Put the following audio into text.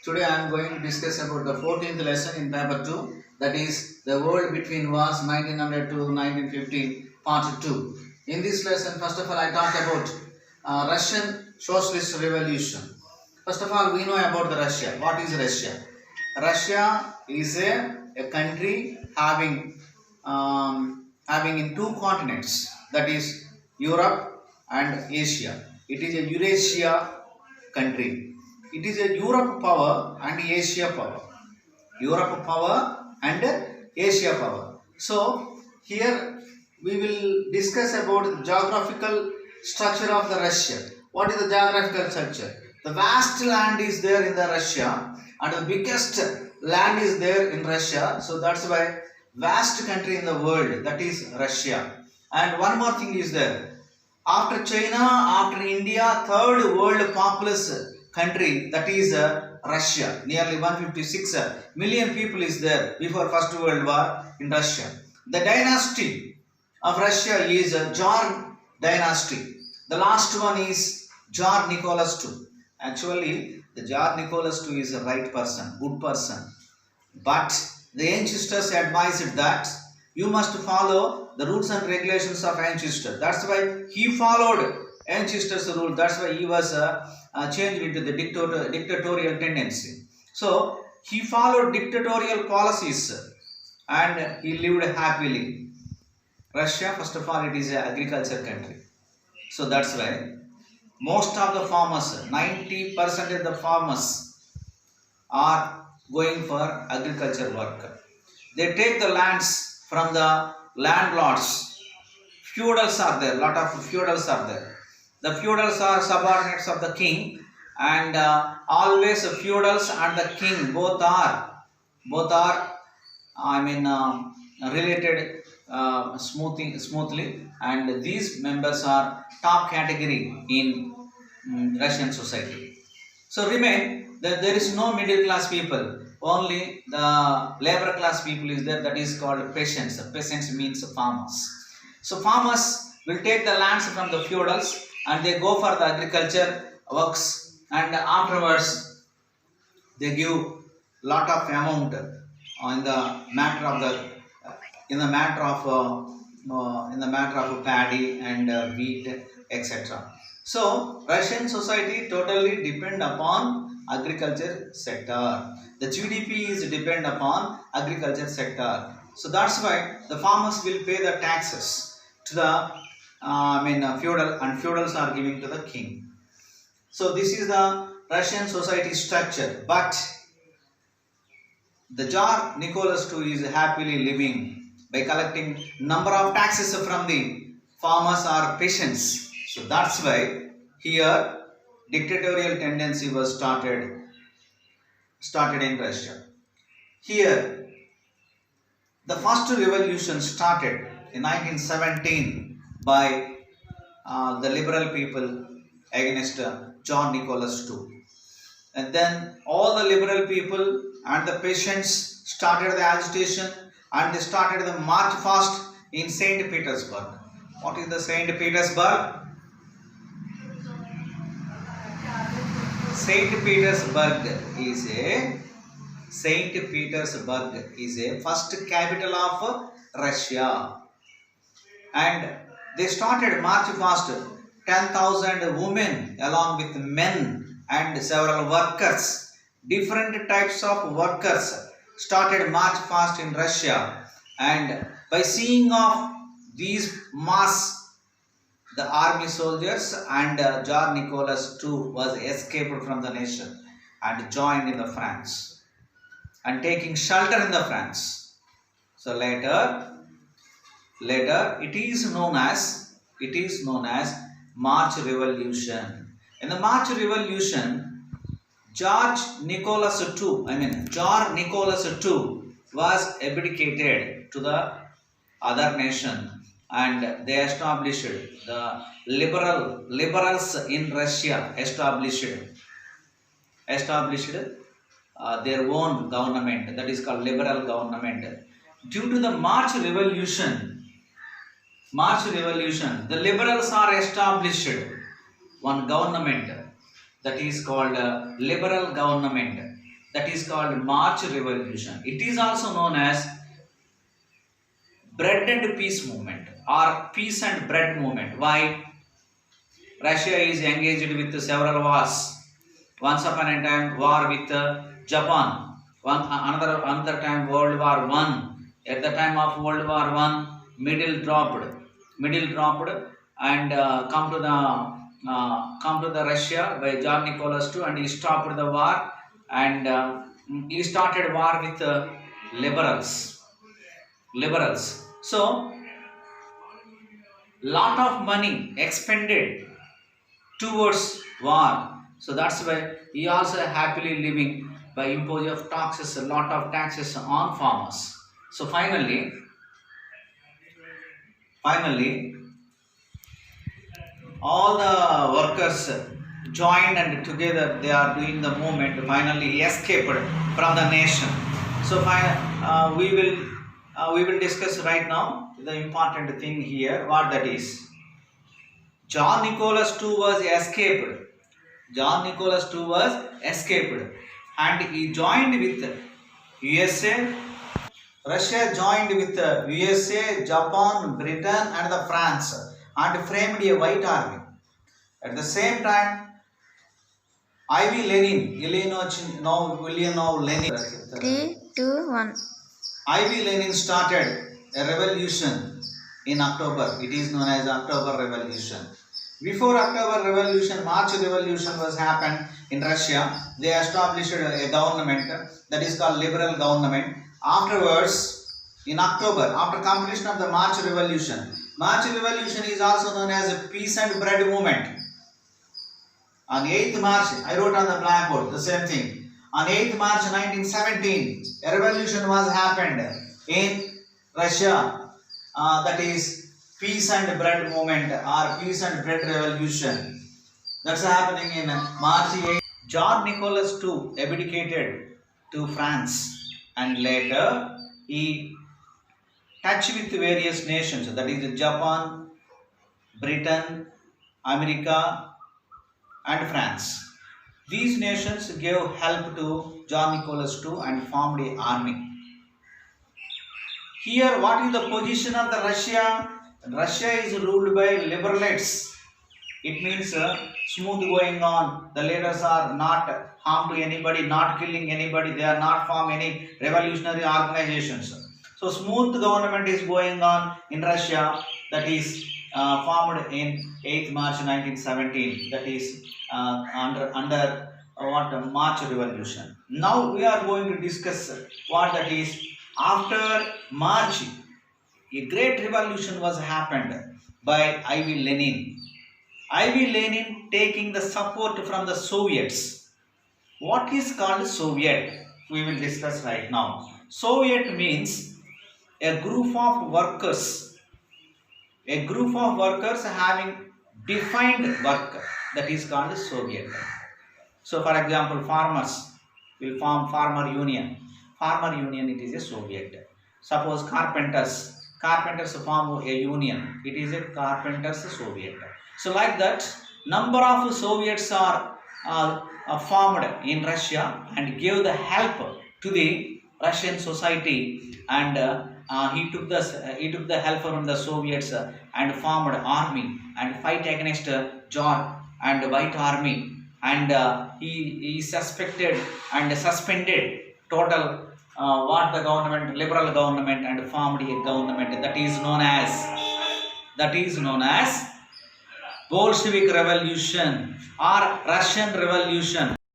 Today I am going to discuss about the 14th lesson in paper 2, that is the world between wars 1900 to 1915 part 2. In this lesson, first of all, I talk about Russian socialist revolution. First of all, we know about the Russia. What is Russia? Russia is a country having in two continents, that is Europe and Asia. It is a Eurasia country. It is a Europe power and Asia power. Europe power and Asia power. So here we will discuss about the geographical structure of the Russia. What is the geographical structure? The vast land is there in the Russia and the biggest land is there in Russia. So that's why vast country in the world, that is Russia. And one more thing is there. After China, after India, third world populous country, that is Russia. Nearly 156 million people is there before First World War in Russia. The dynasty of Russia is Tsar dynasty. The last one is Tsar Nicholas II. Actually, the Tsar Nicholas II is a right person, good person. But the ancestors advised that you must follow the rules and regulations of ancestors. That's why he followed ancestors' rule. That's why he was changed into the dictatorial tendency. So he followed dictatorial policies and he lived happily. Russia, first of all, it is an agriculture country. So that's why most of the farmers, 90% of the farmers are going for agriculture work. They take the lands from the landlords. Feudals are there, lot of feudals are there. The feudals are subordinates of the king, and always feudals and the king both are related smoothly, and these members are top category in Russian society. So remain that there is no middle class people, only the labor class people is there, that is called peasants. Peasants means farmers. So farmers will take the lands from the feudals and they go for the agriculture works, and afterwards they give lot of amount in the matter of paddy and wheat, etc. So Russian society totally depend upon agriculture sector. The GDP is depend upon agriculture sector. So that's why the farmers will pay the taxes to the feudal, and feudals are giving to the king. So this is the Russian society structure. But the Tsar Nicholas II is happily living by collecting number of taxes from the farmers or peasants. So that's why here dictatorial tendency was started in Russia. Here the first revolution started in 1917 by the liberal people against John Nicholas II. And then all the liberal people and the peasants started the agitation, and they started the march fast in St. Petersburg. What is the St. Petersburg? St. Petersburg is a first capital of Russia. And they started march fast. 10,000 women along with men and several workers, different types of workers started march fast in Russia. And by seeing of these mass, the army soldiers and Tsar Nicholas II was escaped from the nation and joined in the France and taking shelter in the France. So later it is known as March Revolution. In the March Revolution, Tsar Nicholas II was abdicated to the other nation, and they established the liberals in Russia established their own government, that is called liberal government. Due to the March Revolution, the liberals are established one government, that is called liberal government. that is called March Revolution. It is also known as Bread and Peace Movement or Peace and Bread Movement. Why? Russia is engaged with several wars. Once upon a time, war with Japan. Another time, World War One. At the time of World War One, middle dropped, and come to the Russia by John Nicholas II, and he stopped the war, and he started war with liberals. So, lot of money expended towards war. So that's why he also happily living by imposing of taxes, a lot of taxes on farmers. So finally, all the workers joined and together they are doing the movement. Finally, escaped from the nation. So we will discuss right now the important thing here. What that is? John Nicholas II was escaped. And he joined with USA. Russia joined with USA, Japan, Britain and the France and framed a white army. At the same time, William Lenin. 3, 2, 1. Lenin started a revolution in October. It is known as October Revolution. Before October Revolution, March Revolution was happened in Russia. They established a government that is called liberal government. Afterwards, in October, after completion of the March Revolution is also known as a Peace and Bread Movement. On 8th March, I wrote on the blackboard the same thing. On 8th March 1917, a revolution was happened in Russia. That is Peace and Bread Movement or Peace and Bread Revolution. That's happening in March 8th. John Nicholas II abdicated to France, and later he touched with various nations, that is Japan, Britain, America and France. These nations gave help to John Nicholas II and formed an army. Here, what is the position of the Russia? Russia is ruled by liberals. It means smooth going on. The leaders are not harm to anybody, not killing anybody. They are not form any revolutionary organizations. So smooth government is going on in Russia. That is formed in 8th March 1917. That is under March Revolution. Now we are going to discuss what that is. After March, a great revolution was happened by Lenin. Lenin taking the support from the Soviets. What is called Soviet? We will discuss right now. Soviet means a group of workers. A group of workers having defined work. That is called Soviet. So for example, farmers will form farmer union. Farmer union, it is a Soviet. Suppose carpenters form a union. It is a carpenters Soviet. So like that, number of Soviets are formed in Russia and gave the help to the Russian society, and he took the help from the Soviets and formed army and fight against Tsar and White Army, and he suspected and suspended total the government, liberal government, and formed a government that is known as Bolshevik Revolution or Russian Revolution.